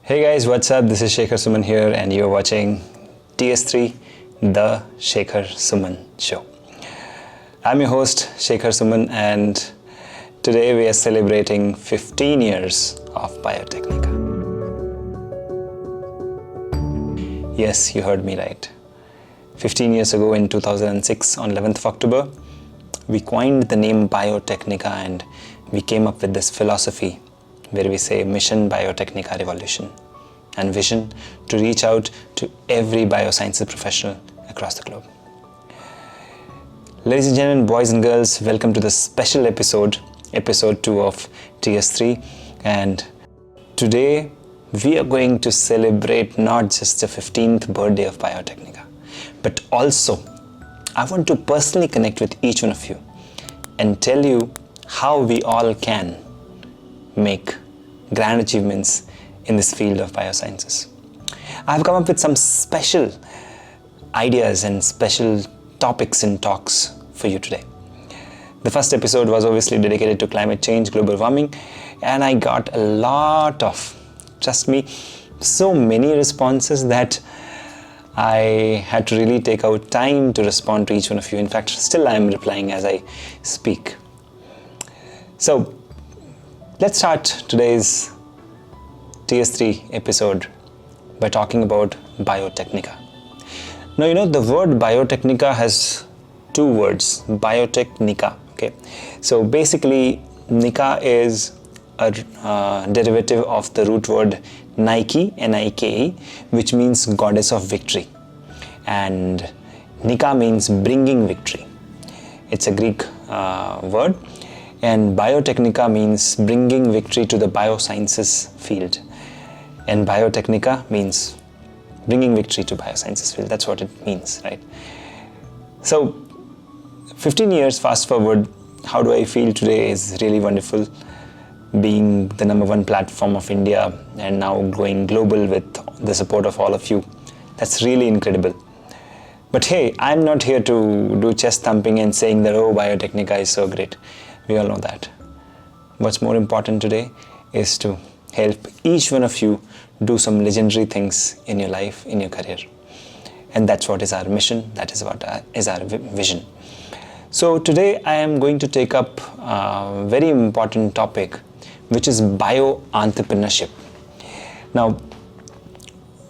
Hey guys, what's up? This is Shekhar Suman here and you're watching TS3, the Shekhar Suman Show. I'm your host, Shekhar Suman, and today we are celebrating 15 years of Biotecnika. Yes, you heard me right. 15 years ago in 2006, on 11th of October, we coined the name Biotecnika and we came up with this philosophy where we say Mission Biotecnika Revolution and vision to reach out to every biosciences professional across the globe. Ladies and gentlemen, boys and girls, welcome to this special episode 2 of TS3, and today we are going to celebrate not just the 15th birthday of Biotecnika, but also I want to personally connect with each one of you and tell you how we all can make grand achievements in this field of biosciences. I've come up with some special ideas and special topics and talks for you today. The first episode was obviously dedicated to climate change, global warming, and I got a lot of, trust me, so many responses that I had to really take out time to respond to each one of you. In fact, still I am replying as I speak. So let's start today's TS3 episode by talking about Biotecnika. Now, you know, the word Biotecnika has two words, Biotecnika, okay? So basically, Nika is a derivative of the root word Nike, N-I-K-E, which means goddess of victory. And Nika means bringing victory. It's a Greek word. And Biotecnika means bringing victory to the biosciences field. And Biotecnika means bringing victory to biosciences field. That's what it means, right? So, 15 years fast forward, how do I feel today is really wonderful. Being the #1 platform of India and now going global with the support of all of you. That's really incredible. But hey, I'm not here to do chest thumping and saying that, oh, Biotecnika is so great. We all know that. What's more important today is to help each one of you do some legendary things in your life, in your career. And that's what is our mission, that is what is our vision. So today I am going to take up a very important topic, which is Bio-Entrepreneurship. Now,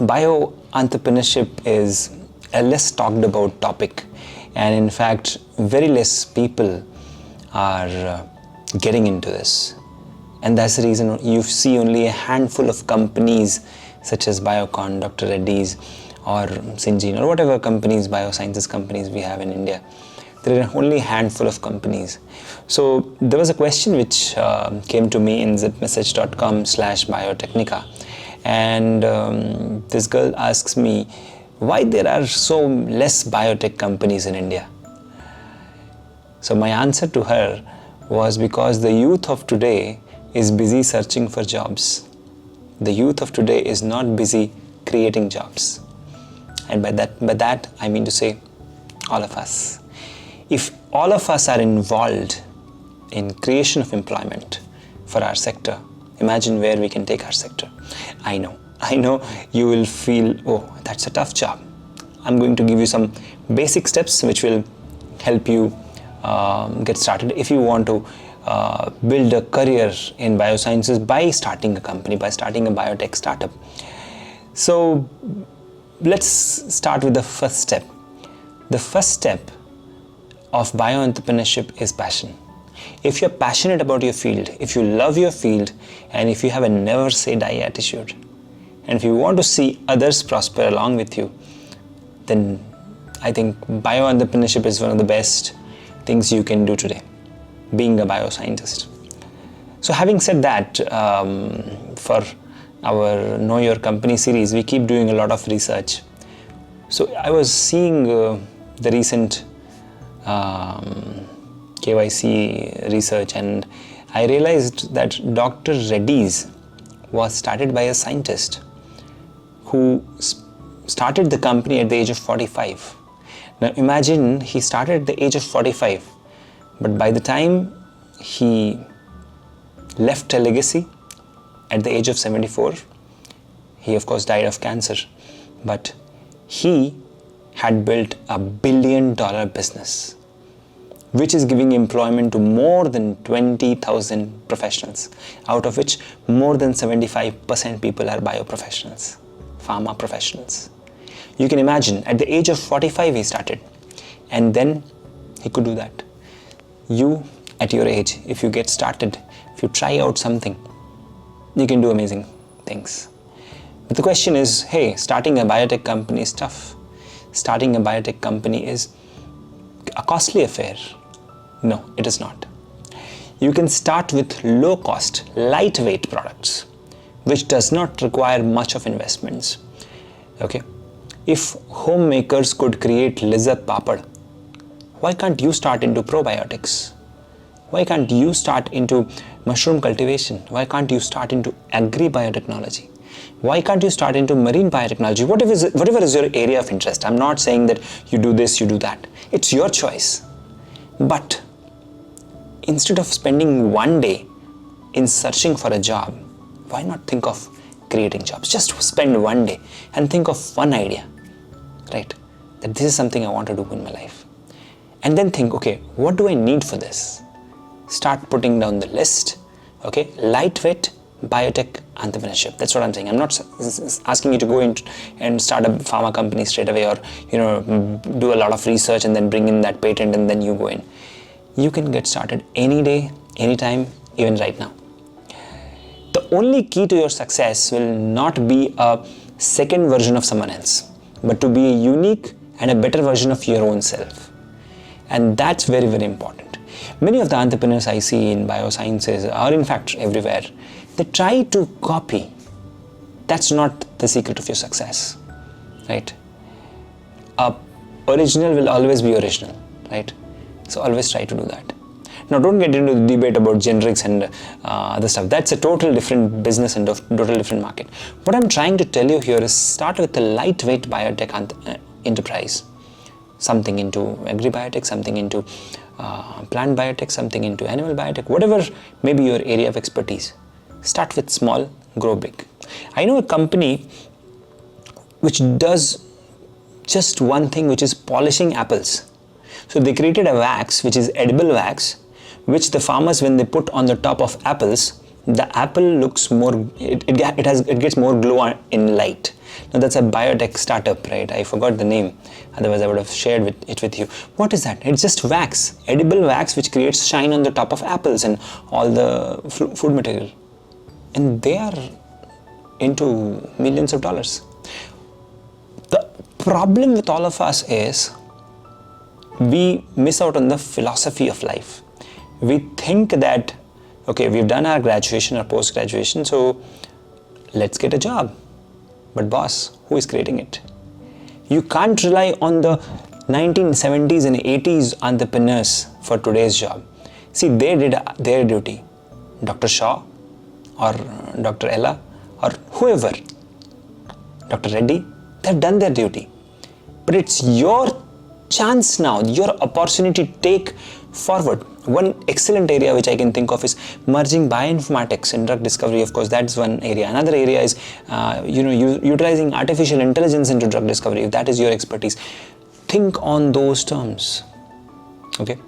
Bio-Entrepreneurship is a less talked about topic, and in fact, very less people are getting into this. And that's the reason you see only a handful of companies such as Biocon, Dr. Reddy's or Syngene or whatever companies, biosciences companies we have in India. There are only a handful of companies. So there was a question which came to me in zipmessage.com/biotecnika, and this girl asks me why there are so less biotech companies in India. So my answer to her was because the youth of today is busy searching for jobs. The youth of today is not busy creating jobs. And by that I mean to say all of us. If all of us are involved in creation of employment for our sector, imagine where we can take our sector. I know you will feel, oh, that's a tough job. I'm going to give you some basic steps which will help you get started if you want to build a career in biosciences by starting a company, by starting a biotech startup. So let's start with the first step. The first step of bio-entrepreneurship is passion. If you're passionate about your field, if you love your field, and if you have a never say die attitude, and if you want to see others prosper along with you, then I think bio-entrepreneurship is one of the best things you can do today, being a bioscientist. So having said that, for our Know Your Company series, we keep doing a lot of research. So I was seeing the recent KYC research, and I realized that Dr. Reddy's was started by a scientist who started the company at the age of 45. Now imagine he started at the age of 45, but by the time he left a legacy at the age of 74, He of course died of cancer, but he had built $1 billion business, which is giving employment to more than 20,000 professionals, out of which more than 75% people are bioprofessionals, pharma professionals. You can imagine, at the age of 45 he started, and then he could do that. You, at your age, if you get started, if you try out something, you can do amazing things. But the question is, hey, starting a biotech company is tough. Starting a biotech company is a costly affair. No, it is not. You can start with low cost, lightweight products, which does not require much of investments. Okay? If homemakers could create lizard papad, why can't you start into probiotics? Why can't you start into mushroom cultivation? Why can't you start into agri-biotechnology? Why can't you start into marine biotechnology? Whatever is your area of interest. I'm not saying that you do this, you do that. It's your choice. But instead of spending one day in searching for a job, why not think of creating jobs? Just spend one day and think of one idea, right? That this is something I want to do in my life. And then think, okay, what do I need for this? Start putting down the list, okay? Lightweight biotech entrepreneurship. That's what I'm saying. I'm not asking you to go in and start a pharma company straight away, or do a lot of research and then bring in that patent and then you go in. You can get started any day, anytime, even right now. The only key to your success will not be a second version of someone else, but to be a unique and a better version of your own self. And that's very, very important. Many of the entrepreneurs I see in biosciences, or in fact everywhere, they try to copy. That's not the secret of your success, right? Original will always be original, right? So always try to do that. Now don't get into the debate about generics and other stuff. That's a total different business and a total different market. What I'm trying to tell you here is start with a lightweight biotech enterprise. Something into agri-biotech, something into plant biotech, something into animal biotech, whatever may be your area of expertise. Start with small, grow big. I know a company which does just one thing, which is polishing apples. So they created a wax, which is edible wax, which the farmers, when they put on the top of apples, the apple looks more, it gets more glow in light. Now that's a biotech startup, right? I forgot the name. Otherwise I would have shared it with you. What is that? It's just wax, edible wax, which creates shine on the top of apples and all the food material. And they are into millions of dollars. The problem with all of us is we miss out on the philosophy of life. We think that, okay, we've done our graduation or post-graduation, so let's get a job. But boss, who is creating it? You can't rely on the 1970s and 80s entrepreneurs for today's job. See, they did their duty. Dr. Shaw or Dr. Ella or whoever, Dr. Reddy, they've done their duty. But it's your chance now, your opportunity to take forward. One excellent area which I can think of is merging bioinformatics and drug discovery. Of course, that's one area. Another area is, utilizing artificial intelligence into drug discovery. If that is your expertise, think on those terms. Okay.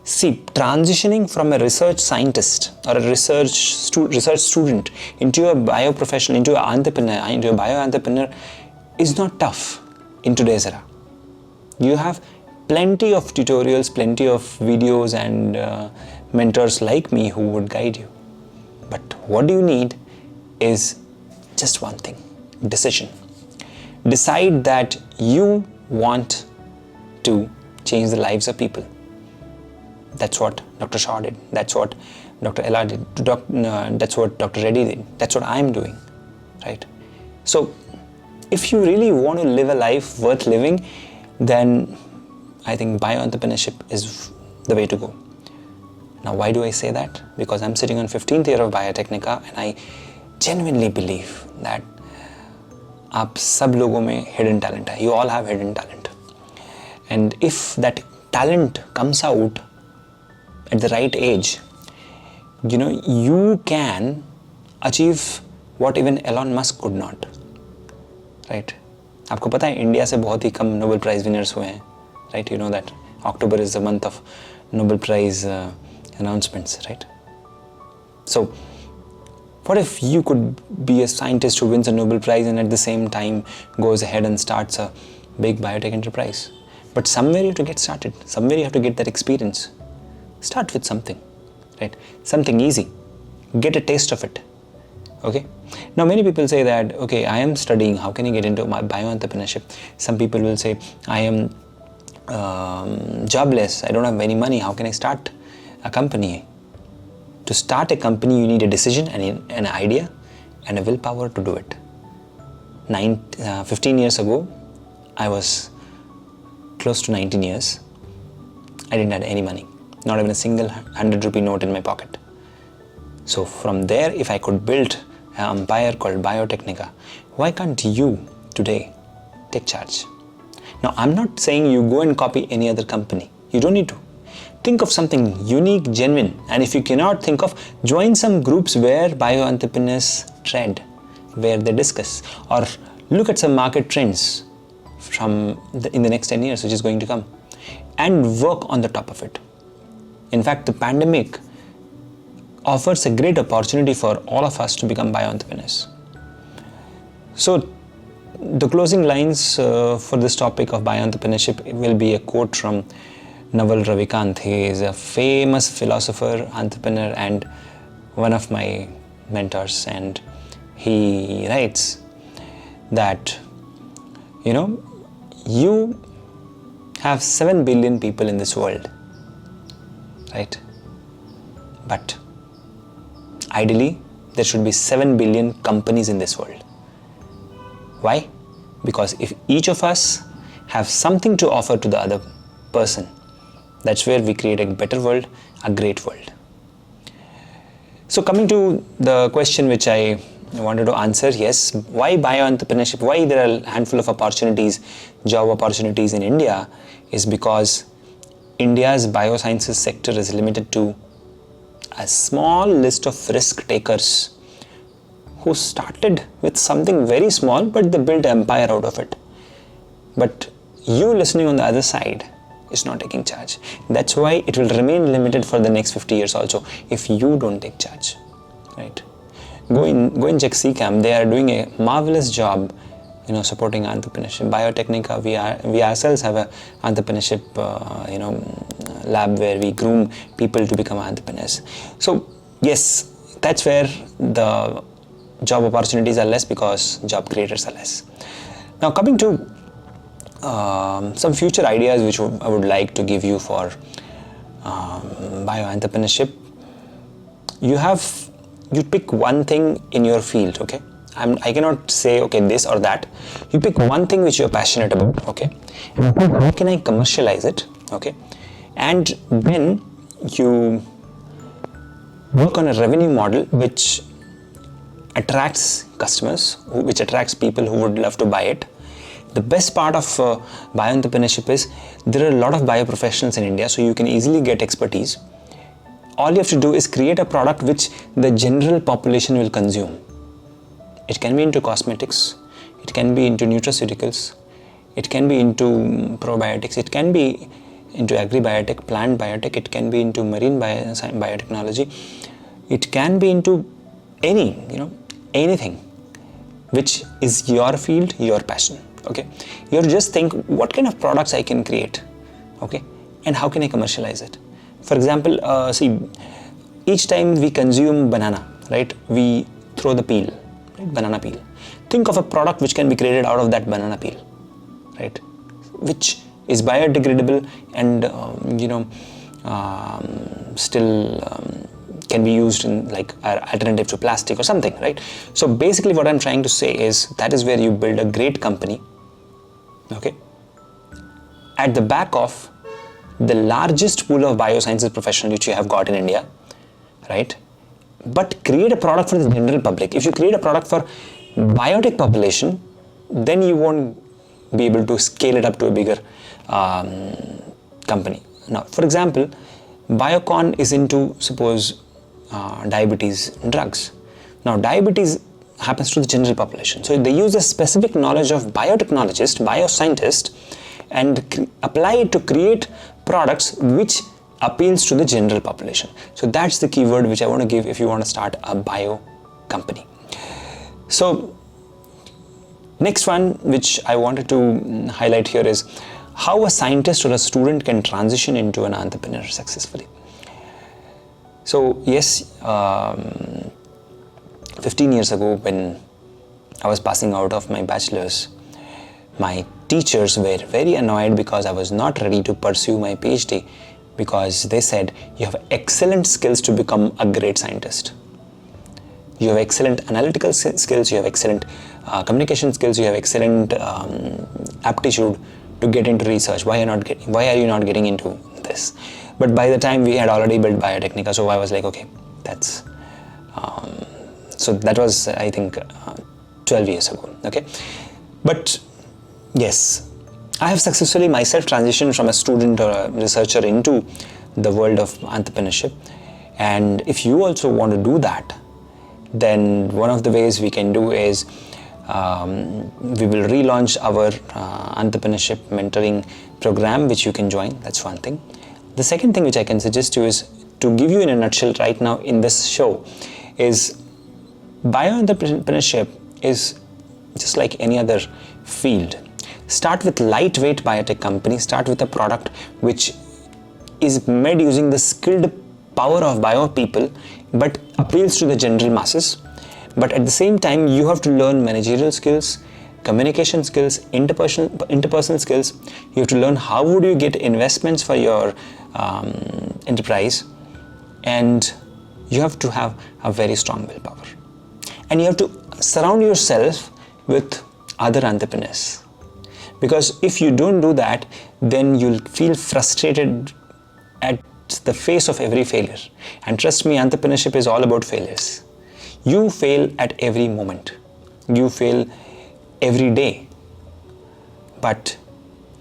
See, transitioning from a research scientist or a research student into a bioprofessional, into an entrepreneur, into a bio-entrepreneur is not tough in today's era. You have plenty of tutorials, plenty of videos and mentors like me who would guide you. But what you need is just one thing, decision. Decide that you want to change the lives of people. That's what Dr. Shaw did. That's what Dr. Ella did. That's what Dr. Reddy did. That's what I'm doing, right? So if you really want to live a life worth living, then I think bio-entrepreneurship is the way to go. Now, why do I say that? Because I'm sitting on 15th year of Biotecnika and I genuinely believe that आप सब लोगों में hidden talent है. You all have hidden talent. And if that talent comes out at the right age, you can achieve what even Elon Musk could not, right? आपको पता है India से बहुत ही कम नोबेल प्राइज विनर्स हुए हैं, right? You know that October is the month of Nobel Prize announcements, right? So what if you could be a scientist who wins a Nobel Prize and at the same time goes ahead and starts a big biotech enterprise? But somewhere you have to get started, somewhere you have to get that experience. Start with something, right? Something easy, get a taste of it, okay? Now many people say that, okay, I am studying, how can I get into my bio-entrepreneurship? Some people will say, I am jobless, I don't have any money, how can I start a company? To start a company, you need a decision and an idea and a willpower to do it. 15 years ago, I was close to 19 years. I didn't have any money, not even a single 100 rupee note in my pocket. So from there, if I could build an empire called Biotecnika, why can't you today take charge? Now, I'm not saying you go and copy any other company. You don't need to. Think of something unique, genuine, and if you cannot think of, join some groups where bio-entrepreneurs tread, where they discuss, or look at some market trends in the next 10 years which is going to come, and work on the top of it. In fact, the pandemic offers a great opportunity for all of us to become bio-entrepreneurs. So the closing lines for this topic of bio-entrepreneurship will be a quote from Naval Ravikant. He is a famous philosopher, entrepreneur, and one of my mentors. And he writes that, you have 7 billion people in this world, right? But ideally, there should be 7 billion companies in this world. Why? Because if each of us have something to offer to the other person, that's where we create a better world, a great world. So coming to the question which I wanted to answer, yes, why bio-entrepreneurship? Why there are a handful of opportunities, job opportunities in India, is because India's biosciences sector is limited to a small list of risk takers who started with something very small, but they built an empire out of it. But you listening on the other side is not taking charge. That's why it will remain limited for the next 50 years also if you don't take charge, right? Go and check CCAM. They are doing a marvelous job, supporting entrepreneurship. Biotecnika, we ourselves have a entrepreneurship, lab where we groom people to become entrepreneurs. So yes, that's where the job opportunities are less because job creators are less. Now coming to some future ideas which I would like to give you for bio-entrepreneurship. You pick one thing in your field, okay? I cannot say, okay, this or that. You pick one thing which you're passionate about, okay? And how can I commercialize it, okay? And then you work on a revenue model which attracts customers, which attracts people who would love to buy it. The best part of bio-entrepreneurship is there are a lot of bio-professionals in India, so you can easily get expertise. All you have to do is create a product which the general population will consume. It can be into cosmetics, it can be into nutraceuticals, it can be into probiotics, it can be into agri-biotech, plant biotech, it can be into marine biotechnology, it can be into anything which is your field, your passion. Okay, you have to just think what kind of products I can create, okay, and how can I commercialize it. For example, see, each time we consume banana, right, we throw the peel, right, banana peel. Think of a product which can be created out of that banana peel, right, which is biodegradable and still can be used in like alternative to plastic or something, right? So basically what I'm trying to say is that is where you build a great company, okay, at the back of the largest pool of biosciences professionals which you have got in India, right? But create a product for the general public. If you create a product for biotech population, then you won't be able to scale it up to a bigger company. Now, for example, Biocon is into, suppose, diabetes drugs. Now, diabetes happens to the general population. So they use a specific knowledge of biotechnologist, bioscientist, and apply it to create products which appeals to the general population. So that's the keyword which I want to give if you want to start a bio company. So next one which I wanted to highlight here is how a scientist or a student can transition into an entrepreneur successfully. So yes, 15 years ago when I was passing out of my bachelor's, my teachers were very annoyed because I was not ready to pursue my PhD, because they said you have excellent skills to become a great scientist. You have excellent analytical skills, you have excellent communication skills, you have excellent aptitude to get into research. Why are you not getting into this? But by the time we had already built Biotecnika, so I was like, okay, that's so that was, I think, 12 years ago. Okay, but yes, I have successfully myself transitioned from a student or a researcher into the world of entrepreneurship. And if you also want to do that, then one of the ways we can do is we will relaunch our entrepreneurship mentoring program, which you can join. That's one thing. The second thing which I can suggest you is to give you in a nutshell right now in this show is bio-entrepreneurship is just like any other field. Start with lightweight biotech company, start with a product which is made using the skilled power of bio people but appeals to the general masses. But at the same time, you have to learn managerial skills, communication skills, interpersonal skills. You have to learn how would you get investments for your enterprise, and you have to have a very strong willpower. And you have to surround yourself with other entrepreneurs. Because if you don't do that, then you'll feel frustrated at the face of every failure. And trust me, entrepreneurship is all about failures. You fail at every moment. You fail every day. But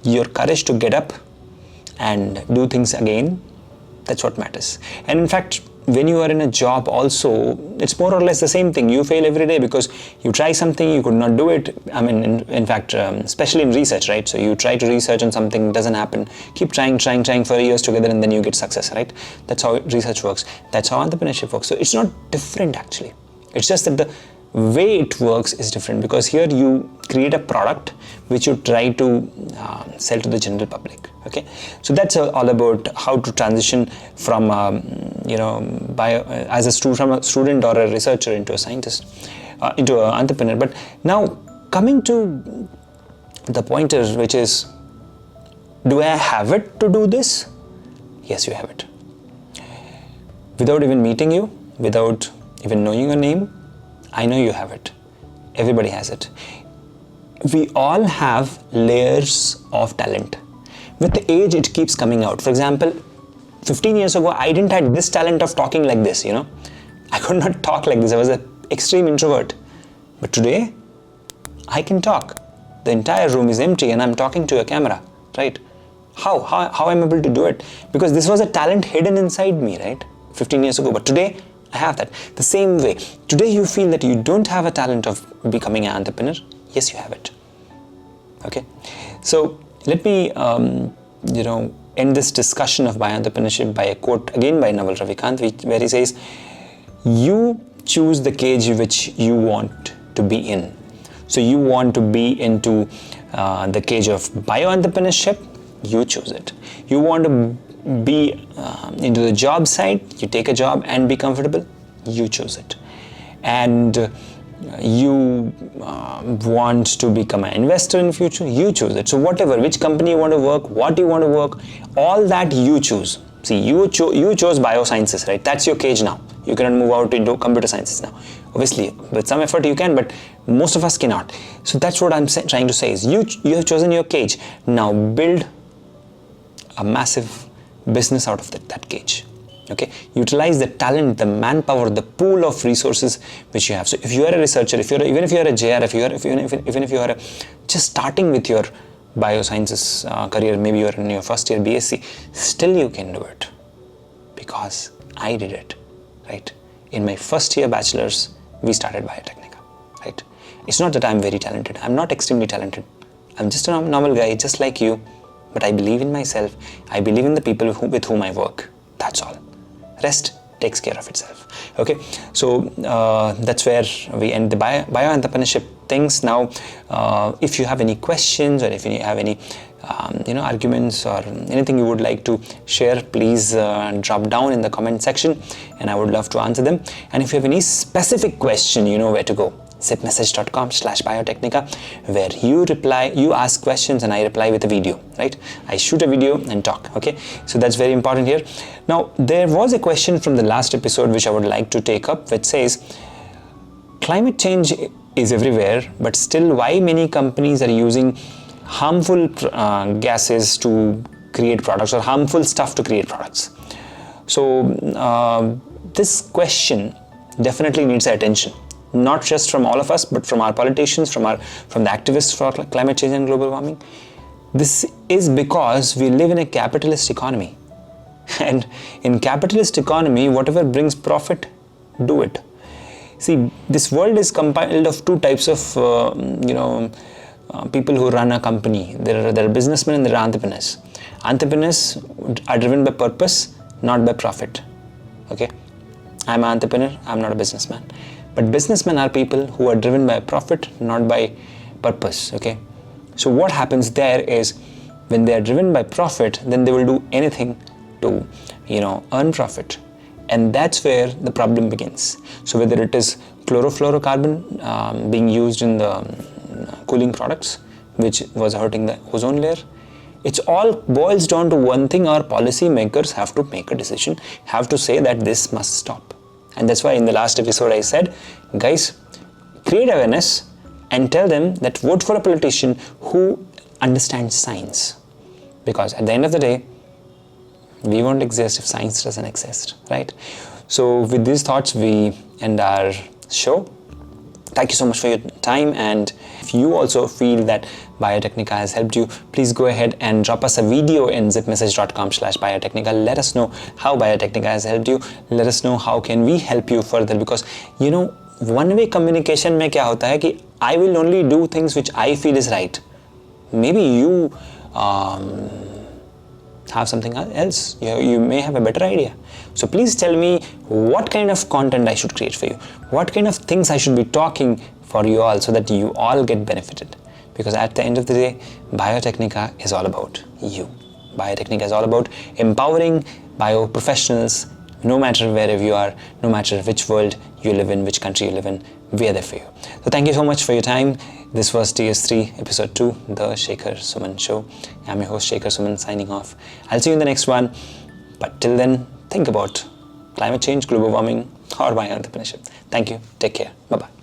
your courage to get up and do things again, that's what matters. And in fact, when you are in a job also, it's more or less the same thing. You fail every day because you try something, you could not do it. I mean, in fact, especially in research, right? So you try to research on something, doesn't happen. Keep trying for years together, and then you get success, right? That's how research works. That's how entrepreneurship works. So it's not different actually. It's just that the way it works is different, because here you create a product which you try to sell to the general public. Okay, so that's all about how to transition from as a student or a researcher into a scientist, into an entrepreneur. But now coming to the pointer, which is, do I have it to do this? Yes, you have it. Without even meeting you, without even knowing your name, I know you have it. Everybody has it. We all have layers of talent. With the age, it keeps coming out. For example, 15 years ago, I didn't have this talent of talking like this, I could not talk like this. I was an extreme introvert. But today, I can talk. The entire room is empty and I'm talking to a camera, right? How I'm able to do it? Because this was a talent hidden inside me, right? 15 years ago. But today, I have that. The same way, today you feel that you don't have a talent of becoming an entrepreneur. Yes, you have it. Okay. So let me, end this discussion of bio-entrepreneurship by a quote again by Naval Ravikant, where he says, you choose the cage which you want to be in. So you want to be into the cage of bio-entrepreneurship, you choose it. You want to be into the job side, you take a job and be comfortable, you choose it. And you want to become an investor in future, you choose it. So whatever, which company you want to work, what you want to work, all that you choose. See, you chose biosciences, right? That's your cage now. You cannot move out into computer sciences now. Obviously, with some effort you can, but most of us cannot. So that's what I'm trying to say is you have chosen your cage. Now build a massive business out of that cage. Okay, utilize the talent, the manpower, the pool of resources which you have. So if you are a researcher, even if you are a JR, even if you are just starting with your biosciences career, maybe you are in your first year BSc, still you can do it, because I did it, right? In my first year bachelor's, we started Biotecnika. right? It's not that I'm very talented. I'm not extremely talented. I'm just a normal guy, just like you. But I believe in myself. I believe in the people with whom I work. That's all. Rest takes care of itself. Okay, so that's where we end the bio-entrepreneurship things. Now, if you have any questions, or if you have any arguments or anything you would like to share, please drop down in the comment section, and I would love to answer them. And if you have any specific question, you know where to go. zipmessage.com/Biotecnika, where you ask questions and I reply with a video, right? I shoot a video and talk. Okay, so that's very important here. Now, there was a question from the last episode which I would like to take up, which says climate change is everywhere, but still why many companies are using harmful gases to create products, or harmful stuff to create products. So this question definitely needs attention, not just from all of us, but from our politicians, from the activists for climate change and global warming. This is because we live in a capitalist economy, and in capitalist economy, whatever brings profit, do it. See, this world is compiled of two types of people who run a company. There are businessmen and there are entrepreneurs. Entrepreneurs are driven by purpose, not by profit. Okay, I'm an entrepreneur, I'm not a businessman. But businessmen are people who are driven by profit, not by purpose. Okay, so what happens there is, when they are driven by profit, then they will do anything to earn profit, and that's where the problem begins. So whether it is chlorofluorocarbon being used in the cooling products, which was hurting the ozone layer, it all boils down to one thing: our policy makers have to make a decision, have to say that this must stop. And that's why in the last episode I said, guys, create awareness and tell them that vote for a politician who understands science. Because at the end of the day, we won't exist if science doesn't exist, right? So with these thoughts, we end our show. Thank you so much for your time, and if you also feel that Biotecnika has helped you, please go ahead and drop us a video in zipmessage.com/Biotecnika. Let us know how Biotecnika has helped you. Let us know how can we help you further, because one-way communication में क्या होता है कि I will only do things which I feel is right. Maybe you have something else. You may have a better idea. So please tell me what kind of content I should create for you, what kind of things I should be talking for you all, so that you all get benefited. Because at the end of the day, Biotecnika is all about you. Biotecnika is all about empowering bio professionals, no matter wherever you are, no matter which world you live in, which country you live in, we are there for you. So thank you so much for your time. This was TS3 episode 2, the Shekhar Suman show. I'm your host Shekhar Suman, signing off. I'll see you in the next one. But till then, think about climate change, global warming, or bio-entrepreneurship. Thank you. Take care. Bye-bye.